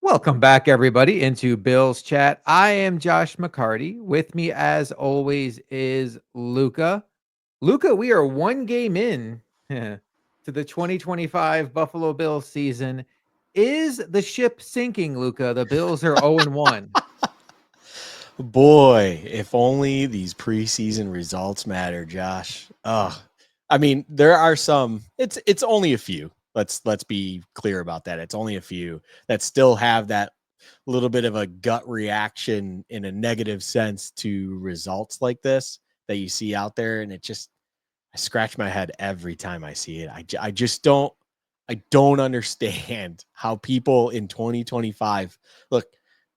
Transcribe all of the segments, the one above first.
Welcome back, everybody, into Bill's Chat. I am Josh McCarty. With me, as always, is Luca. Luca, we are one game in to the 2025 Buffalo Bills season. Is the ship sinking, Luca? The Bills are 0-1. Boy, if only these preseason results matter, Josh. I mean, there are some. It's only a few. Let's be clear about that. It's only a few that still have that little bit of a gut reaction in a negative sense to results like this that you see out there, and I scratch my head every time I see it. I just don't understand how people in 2025 look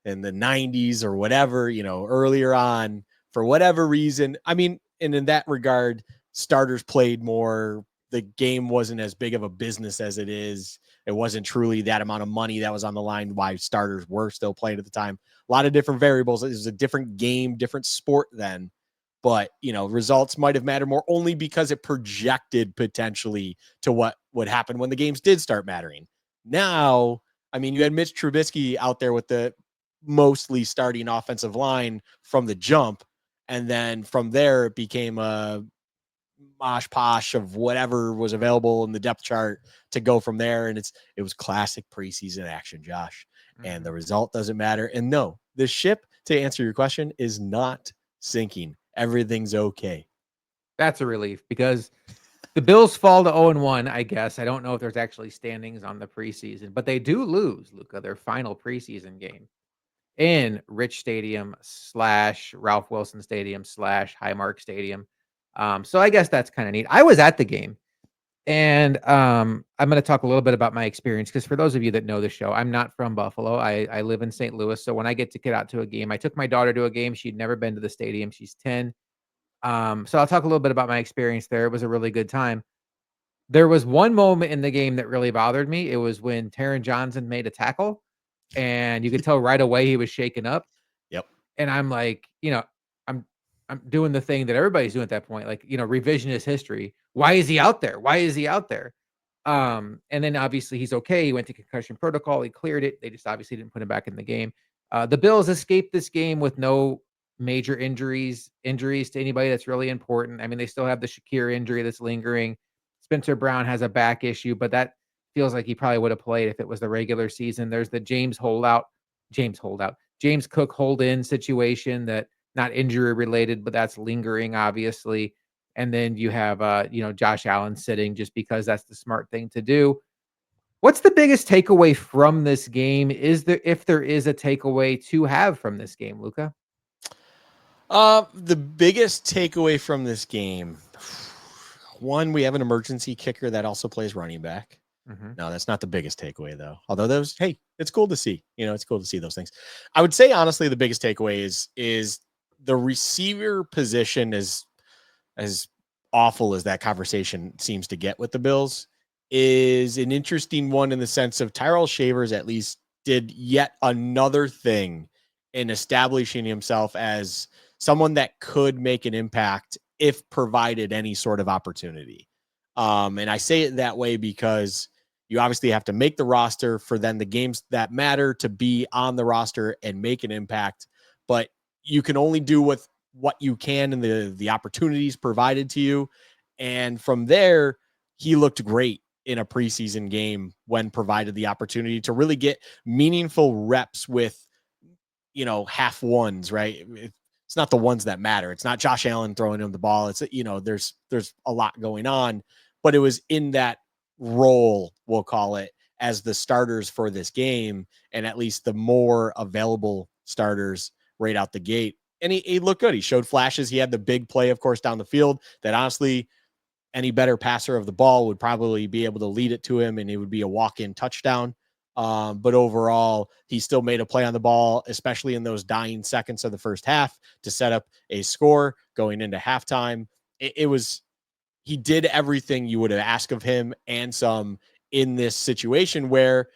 in the 90s or whatever, earlier on for whatever reason. I mean, and in that regard, starters played more. The game wasn't as big of a business as it is. It wasn't truly that amount of money that was on the line. Why starters were still playing at the time. A lot of different variables. It was a different game, different sport then. But, results might have mattered more only because it projected potentially to what would happen when the games did start mattering. Now, I mean, you had Mitch Trubisky out there with the mostly starting offensive line from the jump. And then from there, it became a mosh posh of whatever was available in the depth chart to go from there. And it was classic preseason action, Josh. And the result doesn't matter. And no, the ship, to answer your question, is not sinking. Everything's okay. That's a relief because the Bills fall to 0-1, I guess. I don't know if there's actually standings on the preseason, but they do lose, Luca, their final preseason game in Rich Stadium / Ralph Wilson Stadium / Highmark Stadium. So I guess that's kind of neat. I was at the game, and I'm going to talk a little bit about my experience because for those of you that know the show, I'm not from Buffalo. I live in St. Louis, so when I get out to a game, I took my daughter to a game. She'd never been to the stadium. She's 10. So I'll talk a little bit about my experience there. It was a really good time. There was one moment in the game that really bothered me. It was when Taron Johnson made a tackle, and you could tell right away he was shaken up. Yep. And I'm like, I'm I'm doing the thing that everybody's doing at that point, like, revisionist history. Why is he out there? Why is he out there? And then obviously he's okay. He went to concussion protocol. He cleared it. They just obviously didn't put him back in the game. The Bills escaped this game with no major injuries to anybody that's really important. I mean, they still have the Shakir injury that's lingering. Spencer Brown has a back issue, but that feels like he probably would have played if it was the regular season. There's the James Cook hold in situation that not injury related, but that's lingering, obviously. And then you have Josh Allen sitting just because that's the smart thing to do. What's the biggest takeaway from this game? If there is a takeaway to have from this game, Luca? The biggest takeaway from this game, one, we have an emergency kicker that also plays running back. Mm-hmm. No, that's not the biggest takeaway though. Although it's cool to see. It's cool to see those things. I would say honestly, the biggest takeaway is the receiver position is as awful as that conversation seems to get with the Bills is an interesting one in the sense of Tyrell Shavers at least did yet another thing in establishing himself as someone that could make an impact if provided any sort of opportunity. And I say it that way because you obviously have to make the roster for then the games that matter to be on the roster and make an impact. But you can only do with what you can and the opportunities provided to you. And from there, he looked great in a preseason game when provided the opportunity to really get meaningful reps with, half ones, right? It's not the ones that matter. It's not Josh Allen throwing him the ball. It's, there's a lot going on, but it was in that role, we'll call it, as the starters for this game, and at least the more available starters right out the gate. And he looked good. He showed flashes. He had the big play, of course, down the field that honestly, any better passer of the ball would probably be able to lead it to him, and it would be a walk-in touchdown. But overall, he still made a play on the ball, especially in those dying seconds of the first half to set up a score going into halftime. He did everything you would have asked of him and some in this situation where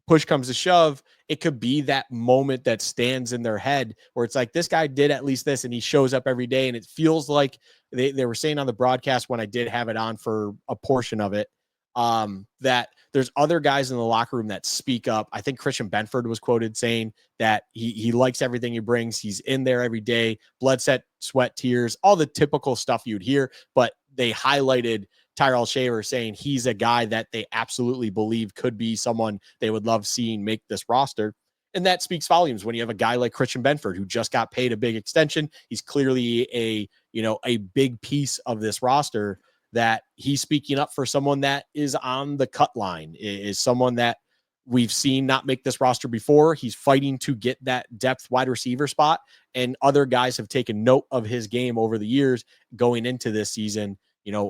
push comes to shove, it could be that moment that stands in their head where it's like, this guy did at least this, and he shows up every day. And it feels like they were saying on the broadcast when I did have it on for a portion of it, that there's other guys in the locker room that speak up. I think Christian Benford was quoted saying that he likes everything he brings. He's in there every day, blood, sweat, tears, all the typical stuff you'd hear. But they highlighted Tyrell Shaver saying he's a guy that they absolutely believe could be someone they would love seeing make this roster. And that speaks volumes when you have a guy like Christian Benford who just got paid a big extension. He's clearly a big piece of this roster, that he's speaking up for someone that is on the cut line, is someone that we've seen not make this roster before. He's fighting to get that depth wide receiver spot, and other guys have taken note of his game over the years going into this season,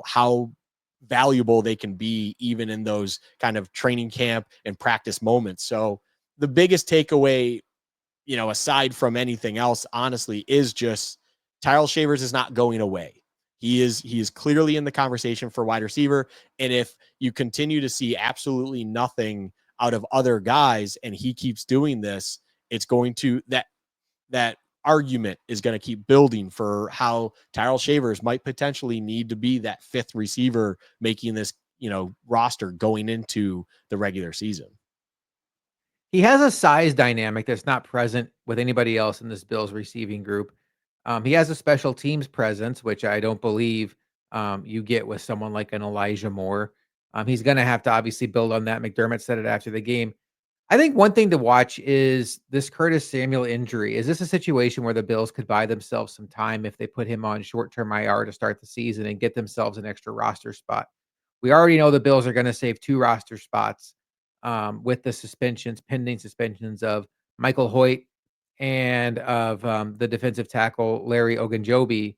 how valuable they can be even in those kind of training camp and practice moments. So the biggest takeaway, aside from anything else, honestly, is just Tyrell Shavers is not going away. He is clearly in the conversation for wide receiver. And if you continue to see absolutely nothing out of other guys and he keeps doing this, it's going to that argument is going to keep building for how Tyrell Shavers might potentially need to be that fifth receiver making this, roster going into the regular season. He has a size dynamic that's not present with anybody else in this Bills receiving group. He has a special teams presence, which I don't believe you get with someone like an Elijah Moore. He's going to have to obviously build on that. McDermott said it after the game. I think one thing to watch is this Curtis Samuel injury. Is this a situation where the Bills could buy themselves some time if they put him on short-term IR to start the season and get themselves an extra roster spot? We already know the Bills are going to save 2 roster spots with the pending suspensions of Michael Hoyt and of the defensive tackle Larry Ogunjobi,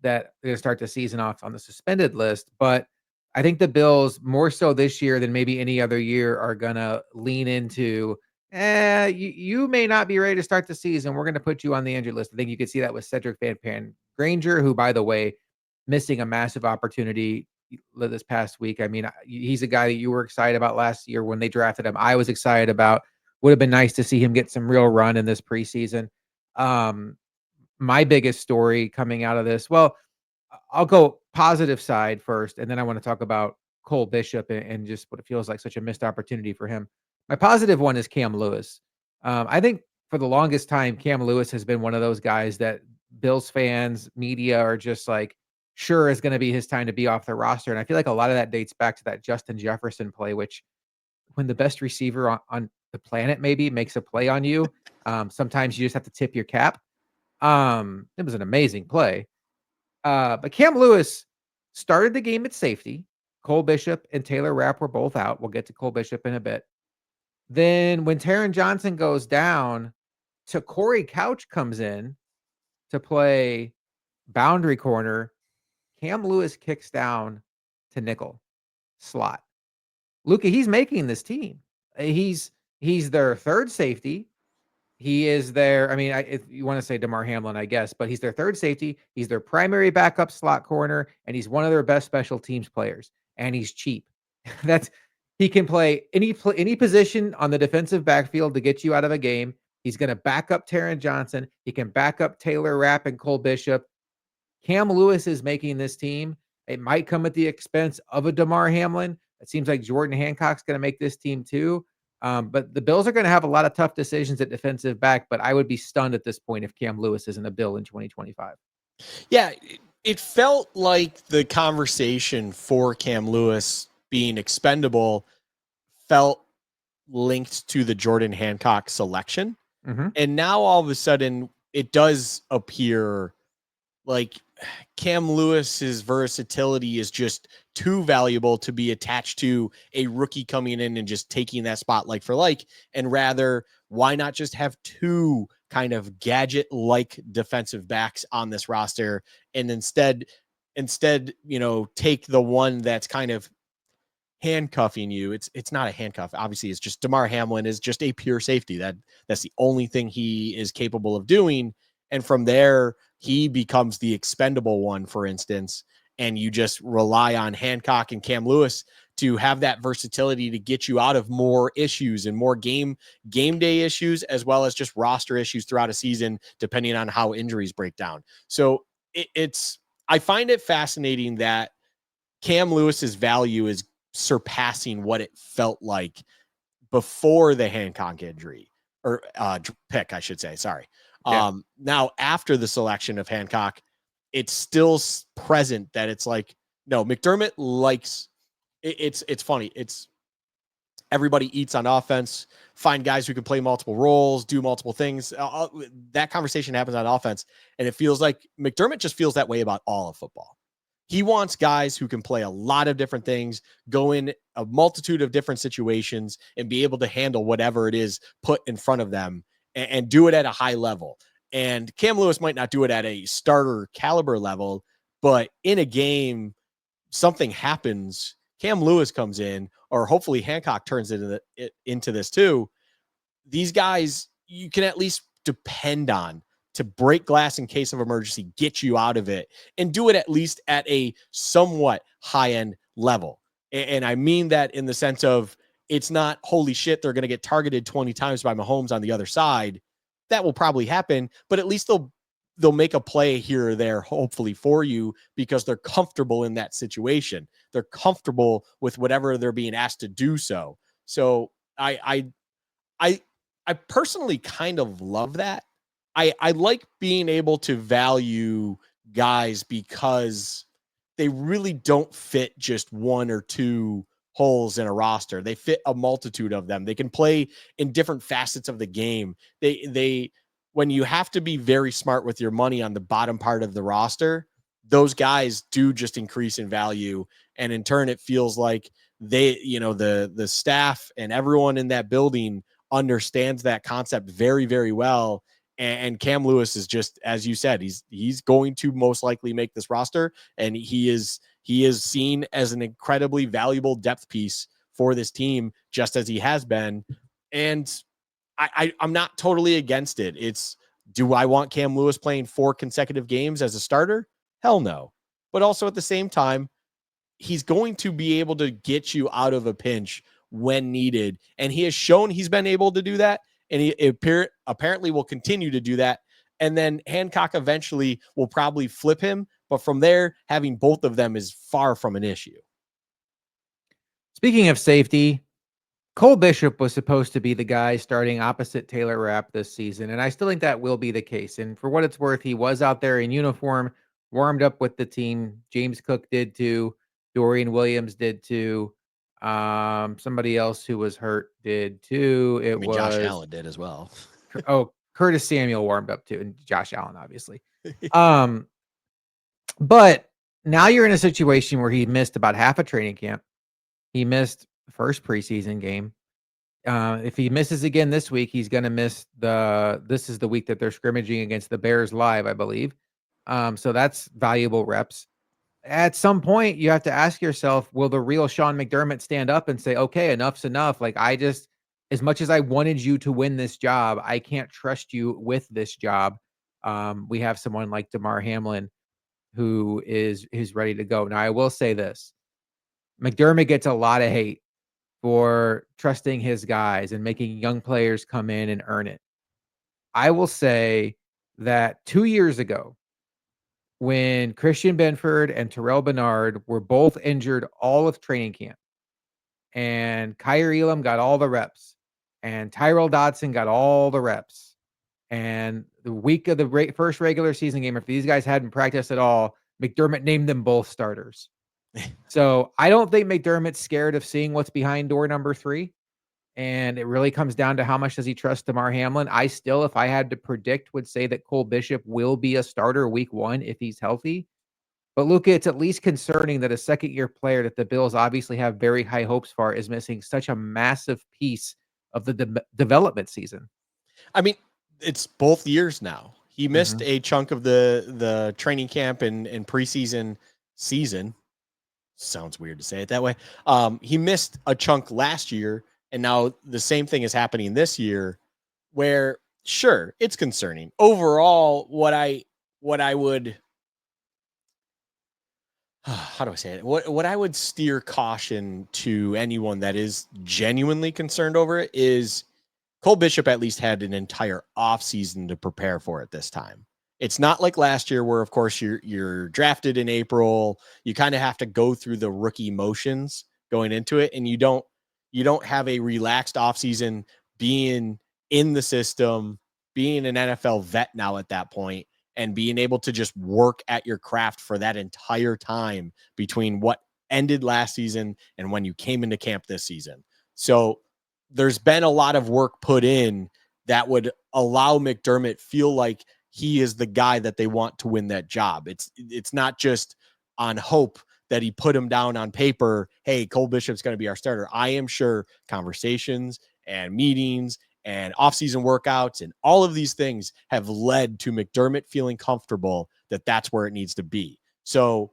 that they're going to start the season off on the suspended list. But I think the Bills, more so this year than maybe any other year, are going to lean into, you may not be ready to start the season. We're going to put you on the injured list. I think you could see that with Cedric Van Pan Granger, who, by the way, missing a massive opportunity this past week. I mean, he's a guy that you were excited about last year when they drafted him. I was excited about. Would have been nice to see him get some real run in this preseason. My biggest story coming out of this, well, I'll go positive side first, and then I want to talk about Cole Bishop and just what it feels like such a missed opportunity for him. My positive one is Cam Lewis. I think for the longest time, Cam Lewis has been one of those guys that Bills fans, media are just like, sure is going to be his time to be off the roster. And I feel like a lot of that dates back to that Justin Jefferson play, which when the best receiver on the planet maybe makes a play on you, sometimes you just have to tip your cap. It was an amazing play. But Cam Lewis started the game at safety. Cole Bishop and Taylor Rapp were both out. We'll get to Cole Bishop in a bit. Then when Taron Johnson goes down, Corey Couch comes in to play boundary corner. Cam Lewis kicks down to nickel slot. Luka, he's making this team. He's their third safety. He is their, I mean, if you want to say DeMar Hamlin, I guess, but he's their third safety. He's their primary backup slot corner, and he's one of their best special teams players. And he's cheap. He can play any position on the defensive backfield to get you out of a game. He's going to back up Taron Johnson. He can back up Taylor Rapp and Cole Bishop. Cam Lewis is making this team. It might come at the expense of a DeMar Hamlin. It seems like Jordan Hancock's going to make this team too. But the Bills are going to have a lot of tough decisions at defensive back, but I would be stunned at this point if Cam Lewis isn't a Bill in 2025. Yeah, it felt like the conversation for Cam Lewis being expendable felt linked to the Jordan Hancock selection. Mm-hmm. And now all of a sudden it does appear like Cam Lewis's versatility is just too valuable to be attached to a rookie coming in and just taking that spot like for like. And rather, why not just have 2 kind of gadget-like defensive backs on this roster and instead, take the one that's kind of handcuffing you. It's not a handcuff. Obviously, it's just DeMar Hamlin is just a pure safety. That's the only thing he is capable of doing. And from there, he becomes the expendable one, for instance, and you just rely on Hancock and Cam Lewis to have that versatility to get you out of more issues and more game day issues, as well as just roster issues throughout a season, depending on how injuries break down. So I find it fascinating that Cam Lewis's value is surpassing what it felt like before the Hancock injury or pick, I should say. Sorry. Yeah. Now after the selection of Hancock, it's still present that it's like, no, McDermott likes it's funny. It's everybody eats on offense, find guys who can play multiple roles, do multiple things. That conversation happens on offense. And it feels like McDermott just feels that way about all of football. He wants guys who can play a lot of different things, go in a multitude of different situations, and be able to handle whatever it is put in front of them and do it at a high level. And Cam Lewis might not do it at a starter caliber level, but in a game, something happens. Cam Lewis comes in, or hopefully Hancock turns into this too. These guys you can at least depend on to break glass in case of emergency, get you out of it, and do it at least at a somewhat high-end level. And I mean that in the sense of it's not, holy shit, they're going to get targeted 20 times by Mahomes on the other side. That will probably happen, but at least they'll make a play here or there, hopefully for you, because they're comfortable in that situation. They're comfortable with whatever they're being asked to do so. So I personally kind of love that. I like being able to value guys because they really don't fit just one or two holes in a roster. They fit a multitude of them. They can play in different facets of the game. They when you have to be very smart with your money on the bottom part of the roster, those guys do just increase in value. And in turn, it feels like the staff and everyone in that building understands that concept very, very well. And Cam Lewis is just, as you said, he's going to most likely make this roster, and he is seen as an incredibly valuable depth piece for this team, just as he has been. And I'm not totally against it. It's, do I want Cam Lewis playing 4 consecutive games as a starter? Hell no. But also at the same time, he's going to be able to get you out of a pinch when needed. And he has shown he's been able to do that. And he apparently will continue to do that. And then Hancock eventually will probably flip him. But from there, having both of them is far from an issue. Speaking of safety, Cole Bishop was supposed to be the guy starting opposite Taylor Rapp this season, and I still think that will be the case. And for what it's worth, he was out there in uniform, warmed up with the team. James Cook did too. Dorian Williams did too. Somebody else who was hurt did too. It was Josh Allen did as well. Curtis Samuel warmed up too, and Josh Allen, obviously. But now you're in a situation where he missed about half a training camp. He missed the first preseason game. If he misses again this week, he's going to miss this is the week that they're scrimmaging against the Bears live, I believe. So that's valuable reps. At some point, you have to ask yourself, will the real Sean McDermott stand up and say, okay, enough's enough. Like, as much as I wanted you to win this job, I can't trust you with this job. We have someone like Damar Hamlin who is ready to go. Now, I will say this. McDermott gets a lot of hate for trusting his guys and making young players come in and earn it. I will say that 2 years ago, when Christian Benford and Terrell Bernard were both injured all of training camp, and Kyrie Elam got all the reps, and Tyrell Dodson got all the reps, and the week of the first regular season game, if these guys hadn't practiced at all, McDermott named them both starters. So I don't think McDermott's scared of seeing what's behind door number 3. And it really comes down to how much does he trust Damar Hamlin. I still, if I had to predict, would say that Cole Bishop will be a starter week 1 if he's healthy. But Luka, it's at least concerning that a second-year player that the Bills obviously have very high hopes for is missing such a massive piece of the development season. I mean, it's both years now. He missed a chunk of the training camp and preseason season. Sounds weird to say it that way. He missed a chunk last year, and now the same thing is happening this year, where sure, it's concerning. Overall, what I would how do I say it? What I would steer caution to anyone that is genuinely concerned over it is Cole Bishop at least had an entire offseason to prepare for it this time. It's not like last year where, of course, you're drafted in April. You kind of have to go through the rookie motions. going into it, and you don't have a relaxed offseason, being in the system, being an NFL vet now at that point, and being able to just work at your craft for that entire time between what ended last season and when you came into camp this season. So there's been a lot of work put in that would allow McDermott feel like he is the guy that they want to win that job. It's not just on hope that he put him down on paper. Hey, Cole Bishop's going to be our starter. I am sure conversations and meetings and offseason workouts and all of these things have led to McDermott feeling comfortable that that's where it needs to be. So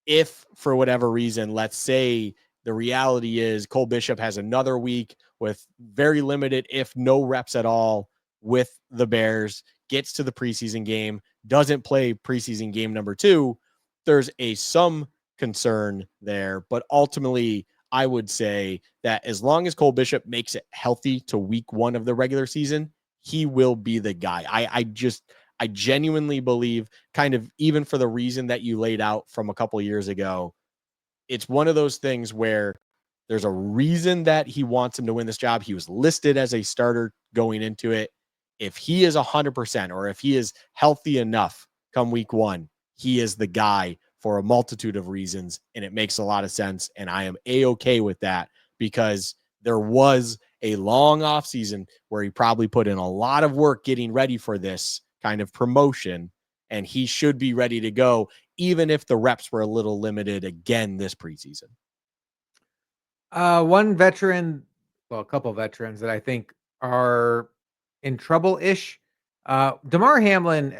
if for whatever reason, let's say the reality is Cole Bishop has another week with very limited, if no reps at all with the Bears, gets to the preseason game, doesn't play preseason game number 2, there's some concern there. But ultimately, I would say that as long as Cole Bishop makes it healthy to week 1 of the regular season, he will be the guy. I genuinely believe, kind of even for the reason that you laid out from a couple of years ago, it's one of those things where there's a reason that he wants him to win this job. He was listed as a starter going into it. If he is 100%, or if he is healthy enough come week 1, he is the guy for a multitude of reasons, and it makes a lot of sense. And I am A-okay with that, because there was a long offseason where he probably put in a lot of work getting ready for this kind of promotion, and he should be ready to go, even if the reps were a little limited again this preseason. One veteran, well, a couple veterans that I think are in trouble-ish. Damar Hamlin,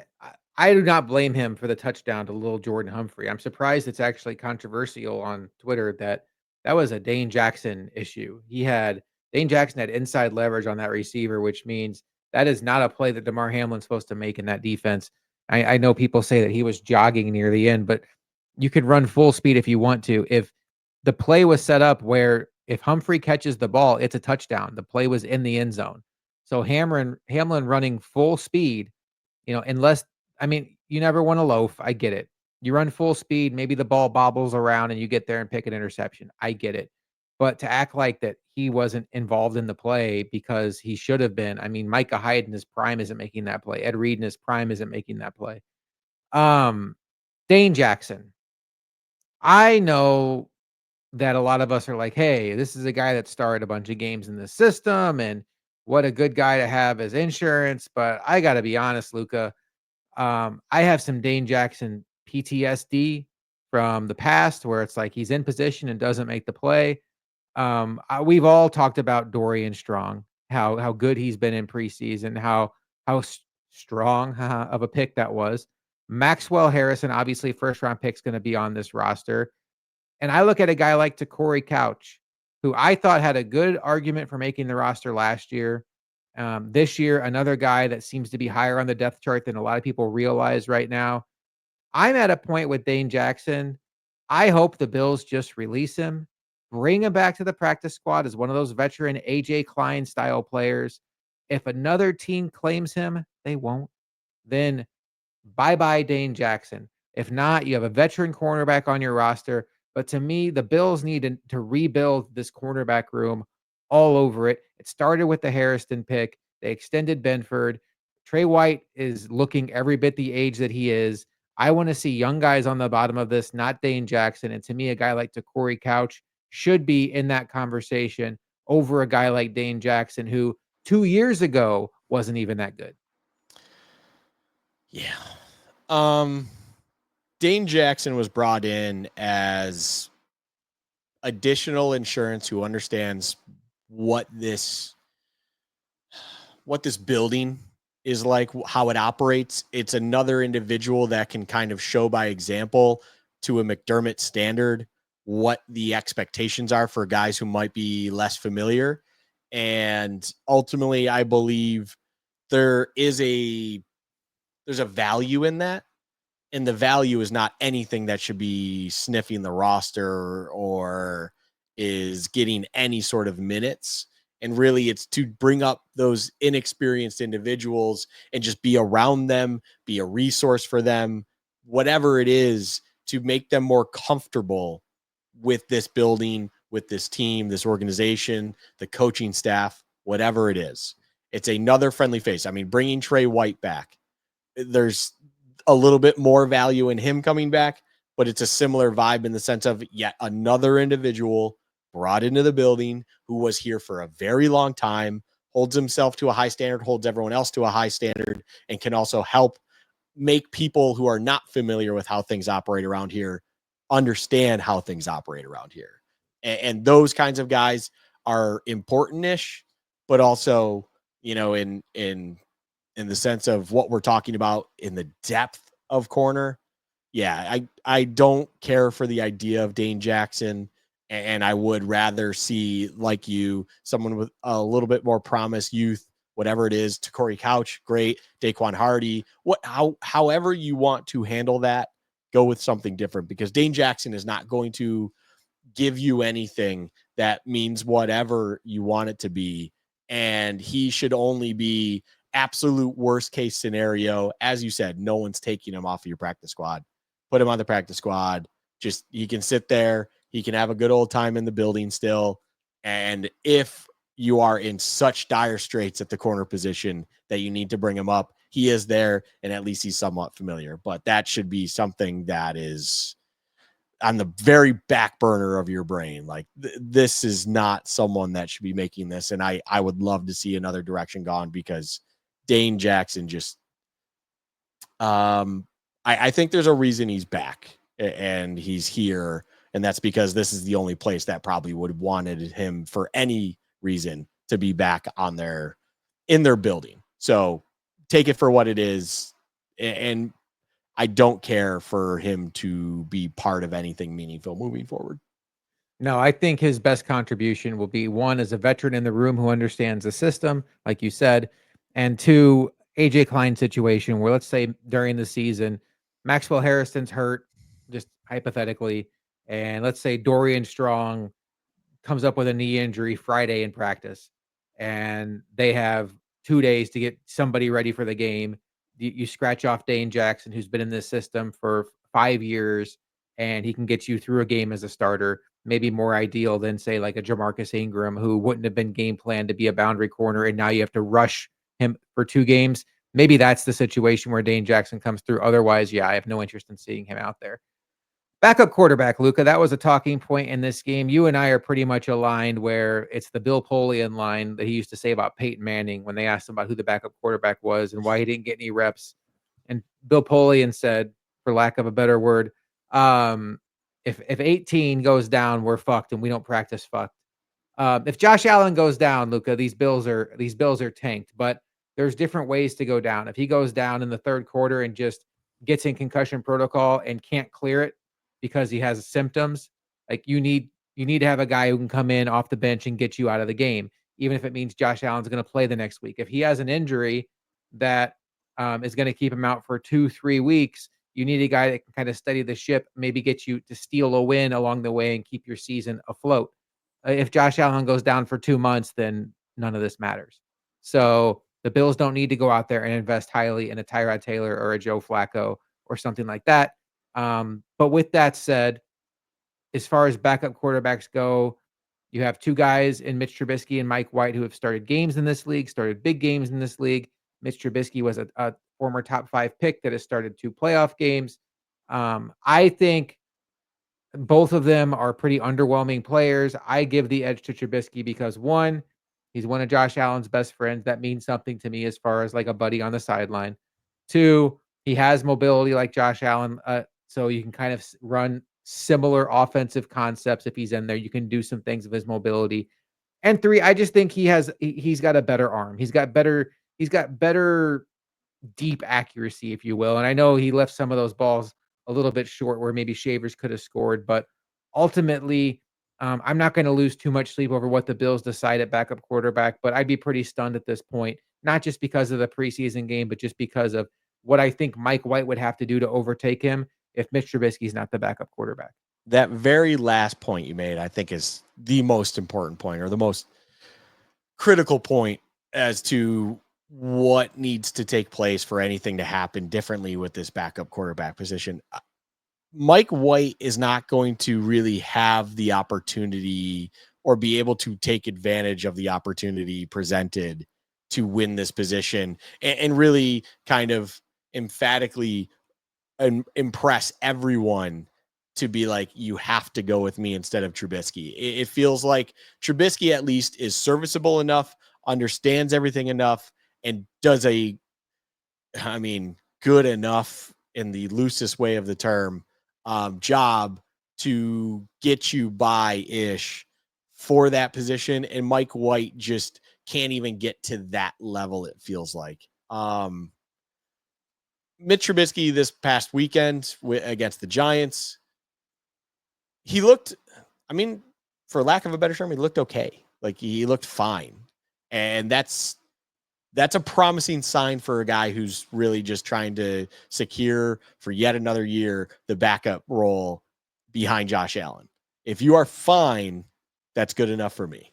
I do not blame him for the touchdown to little Jordan Humphrey. I'm surprised it's actually controversial on Twitter that that was a Dane Jackson issue. Dane Jackson had inside leverage on that receiver, which means that is not a play that Damar Hamlin's supposed to make in that defense. I know people say that he was jogging near the end, but you could run full speed if you want to. If the play was set up where if Humphrey catches the ball, it's a touchdown. The play was in the end zone. So Hamlin running full speed, unless, I mean, you never want to loaf. I get it. You run full speed, maybe the ball bobbles around and you get there and pick an interception. I get it. But to act like that he wasn't involved in the play because he should have been. I mean, Micah Hyde in his prime isn't making that play. Ed Reed in his prime isn't making that play. Um, Dane Jackson. I know that a lot of us are like, "Hey, this is a guy that started a bunch of games in the system, and what a good guy to have as insurance." But I got to be honest, Luka. I have some Dane Jackson PTSD from the past, where it's like he's in position and doesn't make the play. We've all talked about Dorian Strong, how good he's been in preseason, how strong of a pick that was. Maxwell Harrison, obviously, first round pick's going to be on this roster. And I look at a guy like Corey Couch, who I thought had a good argument for making the roster last year. This year, another guy that seems to be higher on the depth chart than a lot of people realize right now. I'm at a point with Dane Jackson. I hope the Bills just release him, bring him back to the practice squad as one of those veteran AJ Klein style players. If another team claims him, they won't. Then bye-bye Dane Jackson. If not, you have a veteran cornerback on your roster. But to me, the Bills need to rebuild this cornerback room all over it. It started with the Harrison pick. They extended Benford. Trey White is looking every bit the age that he is. I want to see young guys on the bottom of this, not Dane Jackson. And to me, a guy like Corey Couch should be in that conversation over a guy like Dane Jackson, who 2 years ago wasn't even that good. Yeah. Dane Jackson was brought in as additional insurance who understands what this building is like, how it operates. It's another individual that can kind of show by example to a McDermott standard what the expectations are for guys who might be less familiar. And ultimately, I believe there's a value in that. And the value is not anything that should be sniffing the roster or is getting any sort of minutes. And really, it's to bring up those inexperienced individuals and just be around them, be a resource for them, whatever it is, to make them more comfortable with this building, with this team, this organization, the coaching staff, whatever it is. It's another friendly face. I mean, bringing Trey White back, there's a little bit more value in him coming back, but it's a similar vibe in the sense of yet another individual brought into the building who was here for a very long time, holds himself to a high standard, holds everyone else to a high standard, and can also help make people who are not familiar with how things operate around here understand how things operate around here. And those kinds of guys are important-ish, but also, in the sense of what we're talking about in the depth of corner. Yeah, I don't care for the idea of Dane Jackson, and I would rather see, like you, someone with a little bit more promise, youth, whatever it is. Corey Couch, great. Daquan Hardy, however you want to handle that, go with something different, because Dane Jackson is not going to give you anything that means whatever you want it to be, and he should only be absolute worst case scenario. As you said, no one's taking him off of your practice squad. Put him on the practice squad. Just, he can sit there. He can have a good old time in the building still. And if you are in such dire straits at the corner position that you need to bring him up, he is there, and at least he's somewhat familiar. But that should be something that is on the very back burner of your brain. Like, this is not someone that should be making this. And I would love to see another direction gone, because Dane Jackson just, I think there's a reason he's back and he's here. And that's because this is the only place that probably would have wanted him for any reason to be back in their building. So take it for what it is. And I don't care for him to be part of anything meaningful moving forward. No, I think his best contribution will be, one, as a veteran in the room who understands the system, like you said, and two, AJ Klein situation where, let's say during the season, Maxwell Harrison's hurt, just hypothetically, and let's say Dorian Strong comes up with a knee injury Friday in practice, and they have 2 days to get somebody ready for the game. You scratch off Dane Jackson, who's been in this system for 5 years, and he can get you through a game as a starter, maybe more ideal than, say, like a Jamarcus Ingram, who wouldn't have been game planned to be a boundary corner, and now you have to rush him for 2 games. Maybe that's the situation where Dane Jackson comes through. Otherwise, yeah, I have no interest in seeing him out there. Backup quarterback, Luka, that was a talking point in this game. You and I are pretty much aligned, where it's the Bill Polian line that he used to say about Peyton Manning when they asked him about who the backup quarterback was and why he didn't get any reps. And Bill Polian said, for lack of a better word, if 18 goes down, we're fucked, and we don't practice fucked. If Josh Allen goes down, Luka, these bills are tanked. But there's different ways to go down. If he goes down in the third quarter and just gets in concussion protocol and can't clear it because he has symptoms, like, you need to have a guy who can come in off the bench and get you out of the game, even if it means Josh Allen's going to play the next week. If he has an injury that is going to keep him out for 2-3 weeks, you need a guy that can kind of steady the ship, maybe get you to steal a win along the way and keep your season afloat. If Josh Allen goes down for 2 months, then none of this matters. So the Bills don't need to go out there and invest highly in a Tyrod Taylor or a Joe Flacco or something like that. But with that said, as far as backup quarterbacks go, you have 2 guys in Mitch Trubisky and Mike White who have started games in this league, started big games in this league. Mitch Trubisky was a former top 5 pick that has started 2 playoff games. I think both of them are pretty underwhelming players. I give the edge to Trubisky because, one, he's one of Josh Allen's best friends. That means something to me as far as like a buddy on the sideline. 2, he has mobility like Josh Allen, so you can kind of run similar offensive concepts if he's in there. You can do some things with his mobility. And 3, I just think he's got a better arm. He's got better deep accuracy, if you will. And I know he left some of those balls a little bit short where maybe Shavers could have scored, but ultimately, I'm not going to lose too much sleep over what the Bills decide at backup quarterback, but I'd be pretty stunned at this point, not just because of the preseason game, but just because of what I think Mike White would have to do to overtake him if Mitch Trubisky's not the backup quarterback. That very last point you made, I think, is the most important point, or the most critical point as to what needs to take place for anything to happen differently with this backup quarterback position. Mike White is not going to really have the opportunity or be able to take advantage of the opportunity presented to win this position and really kind of emphatically impress everyone to be like, you have to go with me instead of Trubisky. It feels like Trubisky at least is serviceable enough, understands everything enough, and does good enough in the loosest way of the term, job to get you by ish for that position. And Mike White just can't even get to that level, it feels like. Mitch Trubisky this past weekend against the Giants, he looked, for lack of a better term, he looked okay. Like he looked fine. And that's a promising sign for a guy who's really just trying to secure for yet another year the backup role behind Josh Allen. If you are fine, that's good enough for me.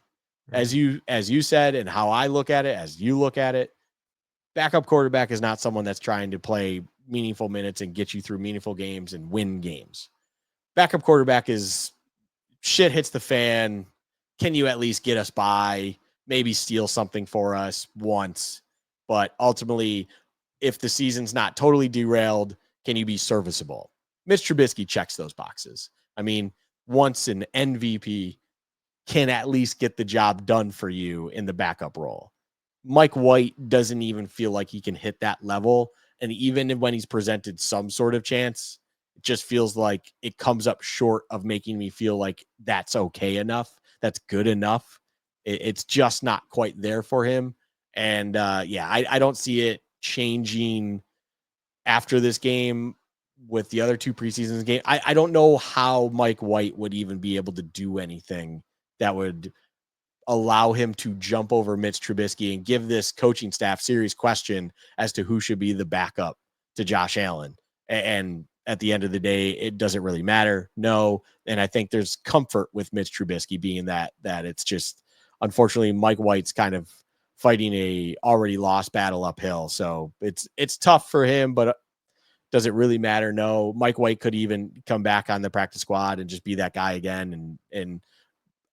Mhm. As you said, and how I look at it, as you look at it, backup quarterback is not someone that's trying to play meaningful minutes and get you through meaningful games and win games. Backup quarterback is shit hits the fan. Can you at least get us by? Maybe steal something for us once. But ultimately, if the season's not totally derailed, can you be serviceable? Mitch Trubisky checks those boxes. I mean, once an MVP can at least get the job done for you in the backup role. Mike White doesn't even feel like he can hit that level. And even when he's presented some sort of chance, it just feels like it comes up short of making me feel like that's okay enough. That's good enough. It's just not quite there for him. And I don't see it changing after this game with the other two preseason game. I don't know how Mike White would even be able to do anything that would allow him to jump over Mitch Trubisky and give this coaching staff serious question as to who should be the backup to Josh Allen. And at the end of the day, it doesn't really matter. No. And I think there's comfort with Mitch Trubisky being that it's just, unfortunately, Mike White's kind of fighting a already lost battle uphill. So it's tough for him, but does it really matter? No. Mike White could even come back on the practice squad and just be that guy again. And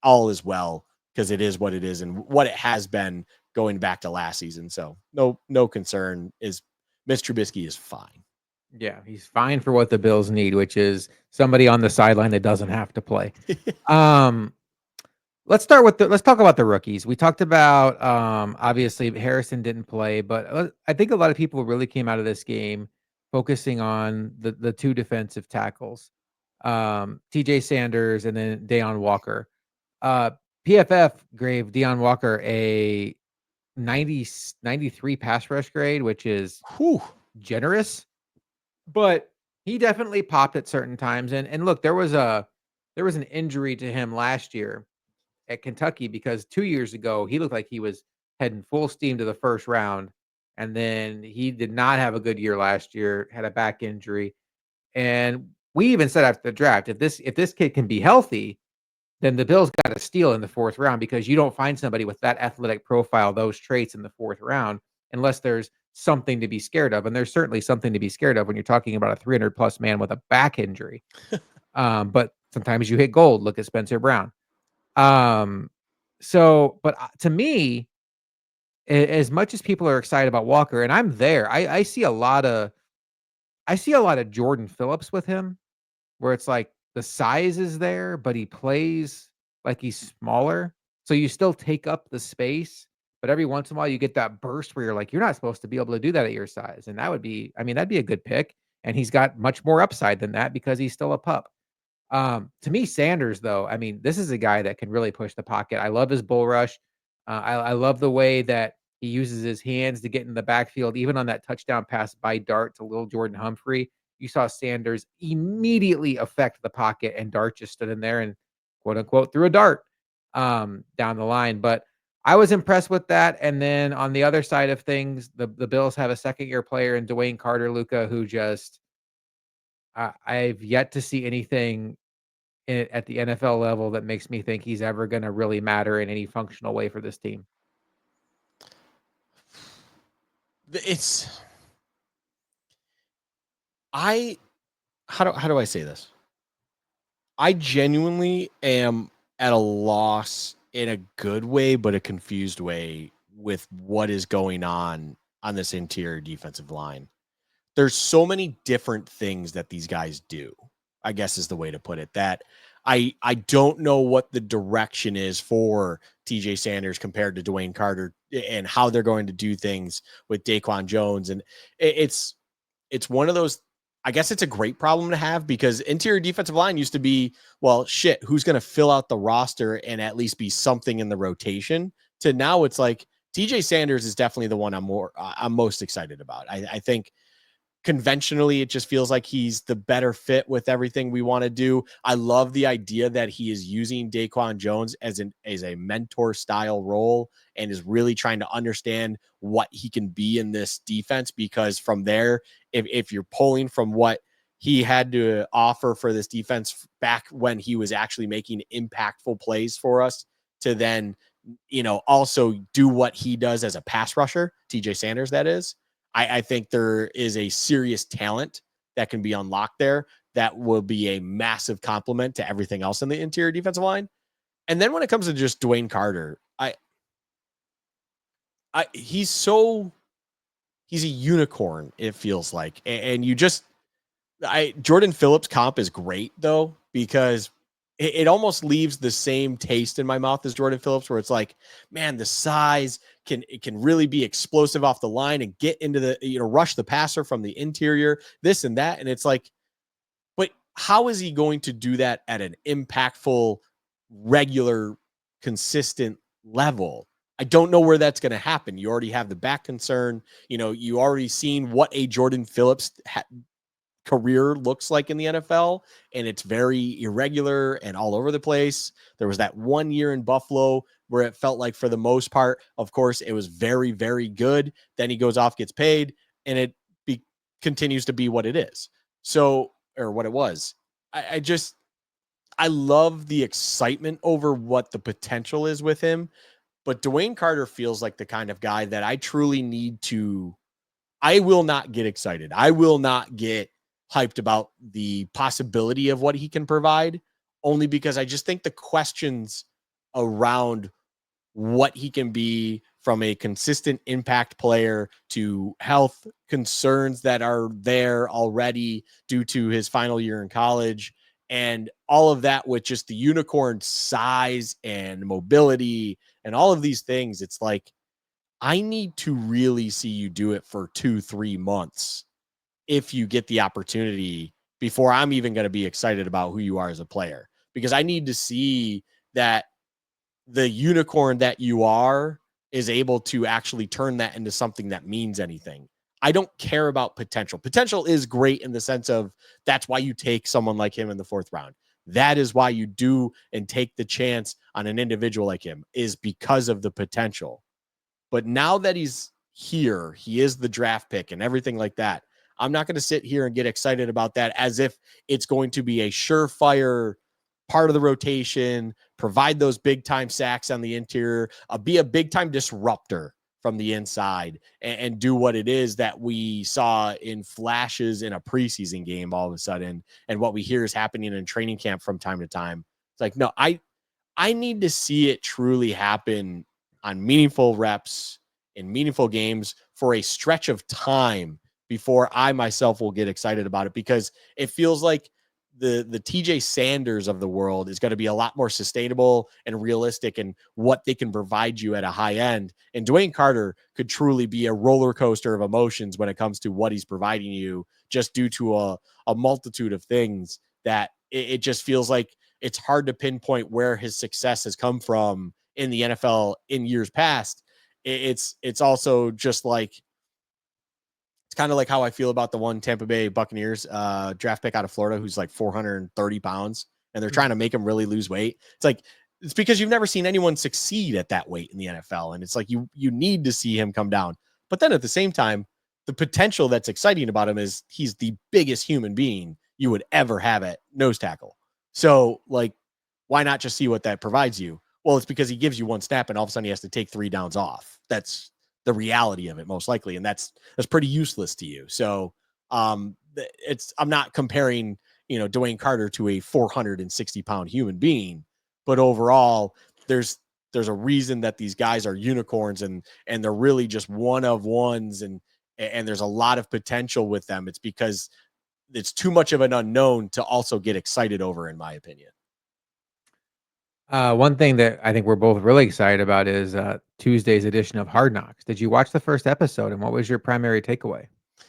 all is well, because it is what it is and what it has been going back to last season. So no concern. Is Mitch Trubisky is fine. Yeah, he's fine for what the Bills need, which is somebody on the sideline that doesn't have to play. Um, let's talk about the rookies. We talked about obviously Harrison didn't play, but I think a lot of people really came out of this game focusing on the two defensive tackles. TJ Sanders and then Deion Walker. Uh PFF gave Deion Walker a 93 pass rush grade, which is Whew. generous. But he definitely popped at certain times, and look, there was an injury to him last year at Kentucky because 2 years ago, he looked like he was heading full steam to the first round, and then he did not have a good year last year, had a back injury, and we even said after the draft, if this kid can be healthy, then the Bills got to steal in the 4th round because you don't find somebody with that athletic profile, those traits in the 4th round, unless there's something to be scared of. And there's certainly something to be scared of when you're talking about a 300 plus man with a back injury. But sometimes you hit gold. Look at Spencer Brown. But to me, as much as people are excited about Walker, and I'm there, I see a lot of Jordan Phillips with him where it's like the size is there, but he plays like he's smaller. So you still take up the space, but every once in a while you get that burst where you're like, you're not supposed to be able to do that at your size. And that would be, I mean, that'd be a good pick. And he's got much more upside than that because he's still a pup. To me, Sanders, though, I mean, this is a guy that can really push the pocket. I love his bull rush. I love the way that he uses his hands to get in the backfield, even on that touchdown pass by Dart to little Jordan Humphrey. You saw Sanders immediately affect the pocket, and Dart just stood in there and quote unquote threw a dart down the line. But I was impressed with that. And then on the other side of things, the Bills have a second year player in Dwayne Carter Luca who just I've yet to see anything at the NFL level that makes me think he's ever gonna really matter in any functional way for this team. It's I how do I say this? I genuinely am at a loss in a good way, but a confused way with what is going on this interior defensive line. There's so many different things that these guys do, I guess is the way to put it, that I don't know what the direction is for TJ Sanders compared to Dwayne Carter and how they're going to do things with Daquan Jones. And it's one of those, I guess it's a great problem to have because interior defensive line used to be, well, shit, who's going to fill out the roster and at least be something in the rotation, to now it's like TJ Sanders is definitely the one I'm most excited about. I think conventionally it just feels like he's the better fit with everything we want to do. I love the idea that he is using Daquan Jones as a mentor style role and is really trying to understand what he can be in this defense, because from there, if you're pulling from what he had to offer for this defense back when he was actually making impactful plays for us, to then, also do what he does as a pass rusher, TJ Sanders, that is, I think there is a serious talent that can be unlocked there that will be a massive complement to everything else in the interior defensive line. And then when it comes to just Dwayne Carter, he's a unicorn, it feels like. And Jordan Phillips comp is great though, because it almost leaves the same taste in my mouth as Jordan Phillips, where it's like, man, the size can really be explosive off the line and get into the, rush the passer from the interior, this and that. And it's like, but how is he going to do that at an impactful, regular, consistent level? I don't know where that's going to happen. You already have the back concern. You already seen what a Jordan Phillips career looks like in the NFL, and it's very irregular and all over the place. There was that 1 year in Buffalo where it felt like, for the most part, of course, it was very, very good. Then he goes off, gets paid, and it continues to be what it is. So, or what it was. I love the excitement over what the potential is with him, but Dwayne Carter feels like the kind of guy that I truly need to. I will not get excited. I will not get hyped about the possibility of what he can provide, only because I just think the questions around what he can be, from a consistent impact player to health concerns that are there already due to his final year in college, and all of that with just the unicorn size and mobility and all of these things. It's like, I need to really see you do it for 2-3 months if you get the opportunity, before I'm even going to be excited about who you are as a player, because I need to see that the unicorn that you are is able to actually turn that into something that means anything. I don't care about potential. Potential is great in the sense of, that's why you take someone like him in the 4th round. That is why you do and take the chance on an individual like him, is because of the potential. But now that he's here, he is the draft pick and everything like that, I'm not going to sit here and get excited about that as if it's going to be a surefire part of the rotation, provide those big time sacks on the interior, be a big time disruptor from the inside, and do what it is that we saw in flashes in a preseason game all of a sudden, and what we hear is happening in training camp from time to time. It's like, no, I need to see it truly happen on meaningful reps in meaningful games for a stretch of time before I myself will get excited about it, because it feels like the TJ Sanders of the world is going to be a lot more sustainable and realistic in what they can provide you at a high end. And Dwayne Carter could truly be a roller coaster of emotions when it comes to what he's providing you, just due to a multitude of things that it just feels like it's hard to pinpoint where his success has come from in the NFL in years past. It's also just like, it's kind of like how I feel about the one Tampa Bay Buccaneers draft pick out of Florida, who's like 430 pounds, and they're trying to make him really lose weight. It's like, it's because you've never seen anyone succeed at that weight in the NFL. And it's like, you need to see him come down. But then at the same time, the potential that's exciting about him is he's the biggest human being you would ever have at nose tackle. So, like, why not just see what that provides you? Well, it's because he gives you one snap and all of a sudden he has to take 3 downs off. That's the reality of it, most likely. And that's pretty useless to you. So I'm not comparing Dwayne Carter to a 460-pound human being. But overall, there's a reason that these guys are unicorns, and they're really just one of ones, and there's a lot of potential with them. It's because it's too much of an unknown to also get excited over, in my opinion. One thing that I think we're both really excited about is Tuesday's edition of Hard Knocks. Did you watch the first episode, and what was your primary takeaway?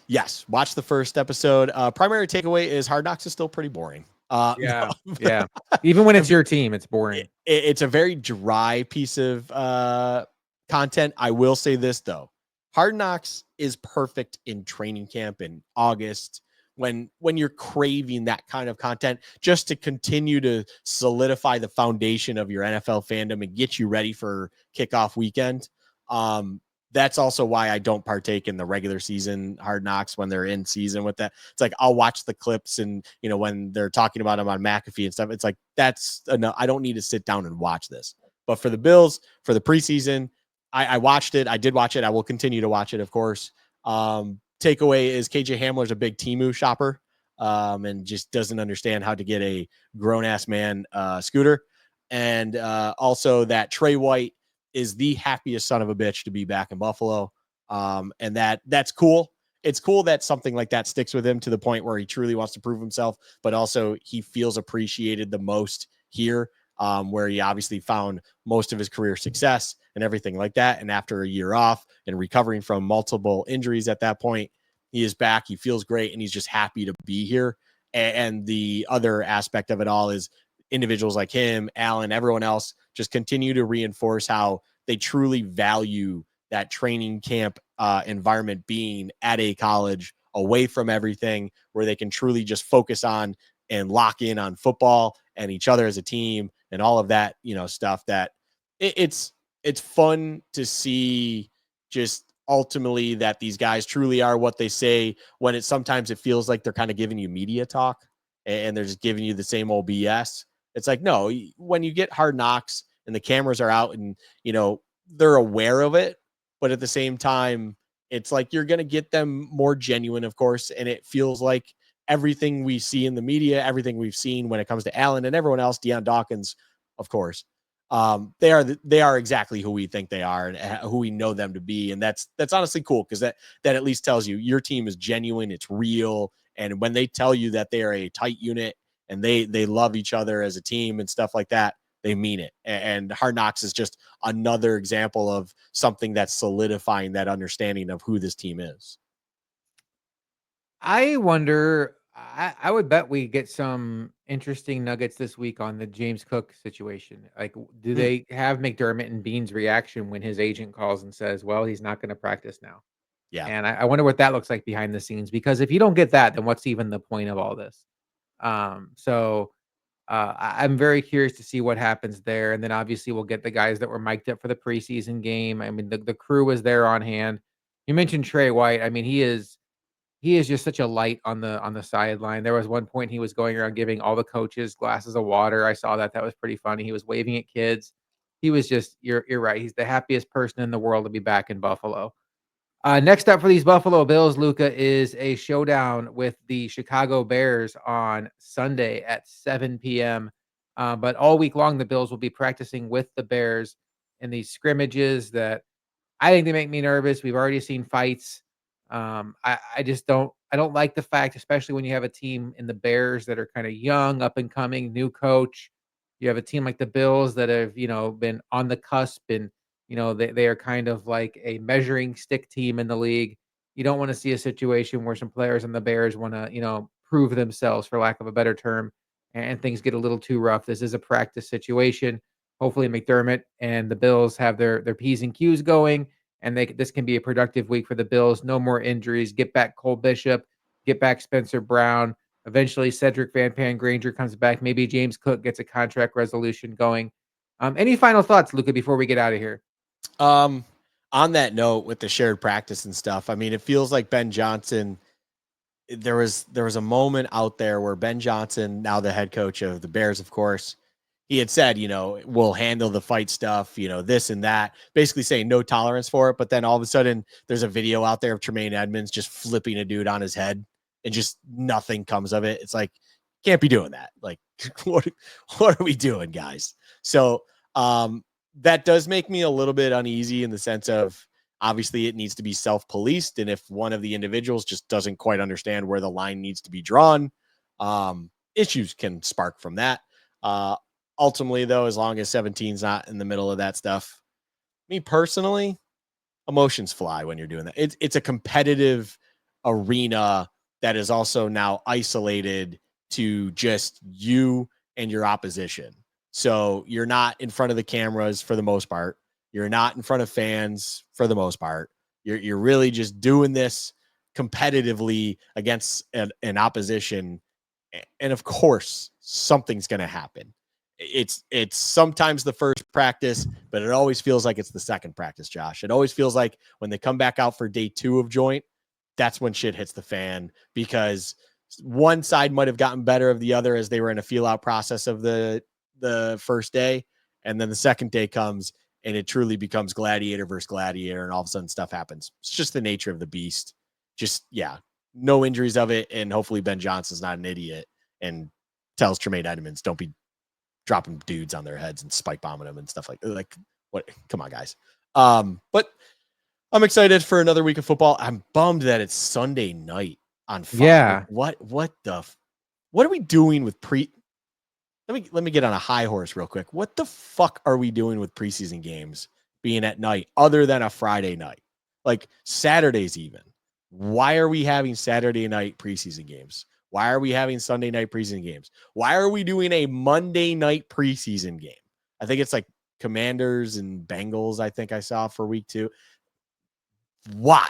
Yes, watch the first episode. Primary takeaway is Hard Knocks is still pretty boring. Yeah, No. yeah. Even when it's your team, it's boring. It's a very dry piece of content. I will say this though, Hard Knocks is perfect in training camp in August, when you're craving that kind of content, just to continue to solidify the foundation of your NFL fandom and get you ready for kickoff weekend. That's also why I don't partake in the regular season Hard Knocks when they're in season with that. It's like, I'll watch the clips, and when they're talking about them on McAfee and stuff, it's like, that's enough. I don't need to sit down and watch this. But for the Bills, for the preseason, I watched it. I did watch it. I will continue to watch it, of course. Takeaway is KJ Hamler's a big Temu shopper, and just doesn't understand how to get a grown-ass man scooter. And also that Trey White is the happiest son of a bitch to be back in Buffalo. And that's cool. It's cool that something like that sticks with him to the point where he truly wants to prove himself, but also he feels appreciated the most here, where he obviously found most of his career success and everything like that. And after a year off and recovering from multiple injuries at that point, he is back. He feels great, and he's just happy to be here. And the other aspect of it all is individuals like him, Allen, everyone else just continue to reinforce how they truly value that training camp environment, being at a college away from everything, where they can truly just focus on and lock in on football and each other as a team and all of that, stuff that it's fun to see, just ultimately that these guys truly are what they say, when sometimes it feels like they're kind of giving you media talk and they're just giving you the same old BS. It's like, no, when you get Hard Knocks and the cameras are out and, they're aware of it, but at the same time, it's like you're going to get them more genuine, of course. And it feels like everything we see in the media, everything we've seen when it comes to Allen and everyone else, Deion Dawkins, of course, they are exactly who we think they are and who we know them to be. And that's honestly cool, because that at least tells you your team is genuine, it's real. And when they tell you that they are a tight unit and they love each other as a team and stuff like that, they mean it. And Hard Knocks is just another example of something that's solidifying that understanding of who this team is. I wonder. I would bet we get some interesting nuggets this week on the James Cook situation. Like, do Hmm. they have McDermott and Bean's reaction when his agent calls and says, "Well, he's not going to practice now"? Yeah. And I wonder what that looks like behind the scenes. Because if you don't get that, then what's even the point of all this? So I'm very curious to see what happens there. And then obviously we'll get the guys that were mic'd up for the preseason game. I mean, the crew was there on hand. You mentioned Trey White. I mean, he is just such a light on the sideline. There was one point he was going around giving all the coaches glasses of water. I saw that. That was pretty funny. He was waving at kids. He was just, you're right. He's the happiest person in the world to be back in Buffalo. Next up for these Buffalo Bills, Luca, is a showdown with the Chicago Bears on Sunday at 7 p.m. But all week long, the Bills will be practicing with the Bears in these scrimmages that I think they make me nervous. We've already seen fights. I just don't like the fact, especially when you have a team in the Bears that are kind of young, up and coming, new coach. You have a team like the Bills that have, been on the cusp, and, they are kind of like a measuring stick team in the league. You don't want to see a situation where some players on the Bears want to, prove themselves, for lack of a better term, and things get a little too rough. This is a practice situation. Hopefully McDermott and the Bills have their P's and Q's going, and this can be a productive week for the Bills. No more injuries. Get back Cole Bishop, get back Spencer Brown. Eventually, Cedric Van Pan Granger comes back. Maybe James Cook gets a contract resolution going. Any final thoughts, Luca, before we get out of here? Um, on that note, with the shared practice and stuff, I mean, it feels like Ben Johnson. There was a moment out there where Ben Johnson, now the head coach of the Bears, of course, he had said, we'll handle the fight stuff, this and that, basically saying no tolerance for it. But then all of a sudden, there's a video out there of Tremaine Edmonds just flipping a dude on his head, and just nothing comes of it. It's like, can't be doing that. Like, what are we doing, guys? So that does make me a little bit uneasy in the sense of obviously it needs to be self-policed. And if one of the individuals just doesn't quite understand where the line needs to be drawn, issues can spark from that. Ultimately, though, as long as 17's not in the middle of that stuff, me personally, emotions fly when you're doing that. It's a competitive arena that is also now isolated to just you and your opposition. So you're not in front of the cameras for the most part. You're not in front of fans for the most part. You're really just doing this competitively against an opposition. And of course, something's going to happen. It's sometimes the first practice, but it always feels like it's the second practice, Josh. It always feels like when they come back out for day 2 of joint, that's when shit hits the fan, because one side might have gotten better of the other as they were in a feel out process of the first day. And then the second day comes and it truly becomes gladiator versus gladiator. And all of a sudden stuff happens. It's just the nature of the beast. Just, yeah, no injuries of it. And hopefully Ben Johnson's not an idiot and tells Tremaine Edmonds, don't be dropping dudes on their heads and spike bombing them and stuff like what? Come on, guys. But I'm excited for another week of football. I'm bummed that it's Sunday night on Fox. Yeah. Like, what are we doing with let me get on a high horse real quick. What the fuck are we doing with preseason games being at night other than a Friday night? Like Saturdays even. Why are we having Saturday night preseason games? Why are we having Sunday night preseason games? Why are we doing a Monday night preseason game? I think it's like Commanders and Bengals, I think I saw for week 2. Why?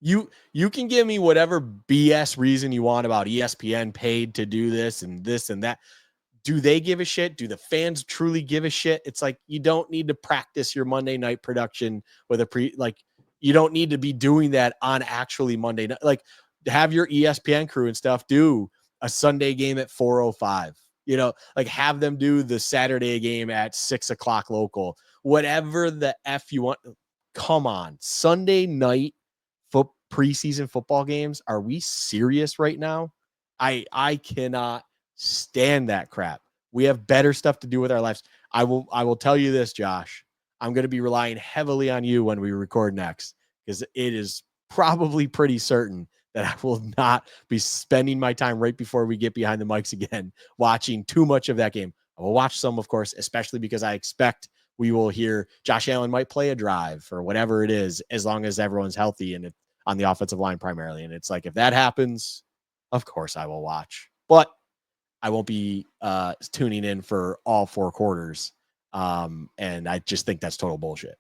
You can give me whatever BS reason you want about ESPN paid to do this and that. Do they give a shit? Do the fans truly give a shit? It's like, you don't need to practice your Monday night production with you don't need to be doing that on actually Monday night. Like, have your ESPN crew and stuff do a Sunday game at 4:05, like have them do the Saturday game at 6:00 local, whatever the F you want. Come on, Sunday night preseason football games. Are we serious right now? I cannot stand that crap. We have better stuff to do with our lives. I will tell you this, Josh. I'm going to be relying heavily on you when we record next, because it is probably pretty certain that I will not be spending my time right before we get behind the mics again watching too much of that game. I will watch some, of course, especially because I expect we will hear Josh Allen might play a drive or whatever it is, as long as everyone's healthy and on the offensive line primarily. And it's like, if that happens, of course I will watch, but I won't be tuning in for all 4 quarters. And I just think that's total bullshit.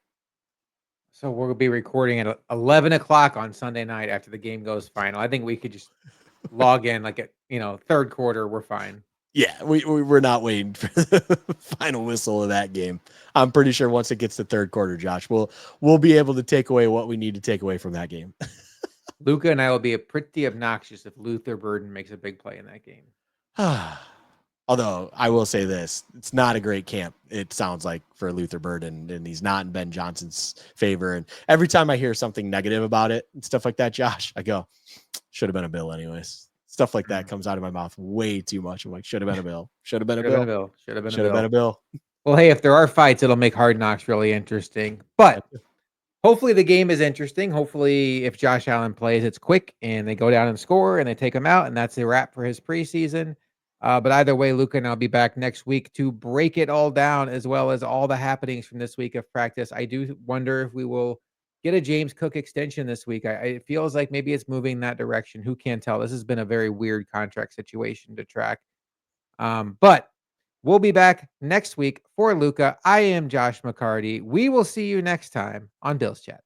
So we'll be recording at 11 o'clock on Sunday night after the game goes final. I think we could just log in like at, third quarter. We're fine. Yeah, we're not waiting for the final whistle of that game. I'm pretty sure once it gets to third quarter, Josh, we'll be able to take away what we need to take away from that game. Luka and I will be pretty obnoxious if Luther Burden makes a big play in that game. Although I will say this, it's not a great camp, it sounds like, for Luther Burden, and he's not in Ben Johnson's favor. And every time I hear something negative about it and stuff like that, Josh, I go, should have been a Bill anyways. Stuff like that comes out of my mouth way too much. I'm like, should have been a Bill. Should have been a Bill. Should have been a Bill. Well, hey, if there are fights, it'll make Hard Knocks really interesting. But hopefully the game is interesting. Hopefully if Josh Allen plays, it's quick and they go down and score and they take him out, and that's a wrap for his preseason. But either way, Luka and I'll be back next week to break it all down, as well as all the happenings from this week of practice. I do wonder if we will get a James Cook extension this week. It feels like maybe it's moving in that direction. Who can tell? This has been a very weird contract situation to track. But we'll be back next week for Luka. I am Josh McCarty. We will see you next time on Bills Chat.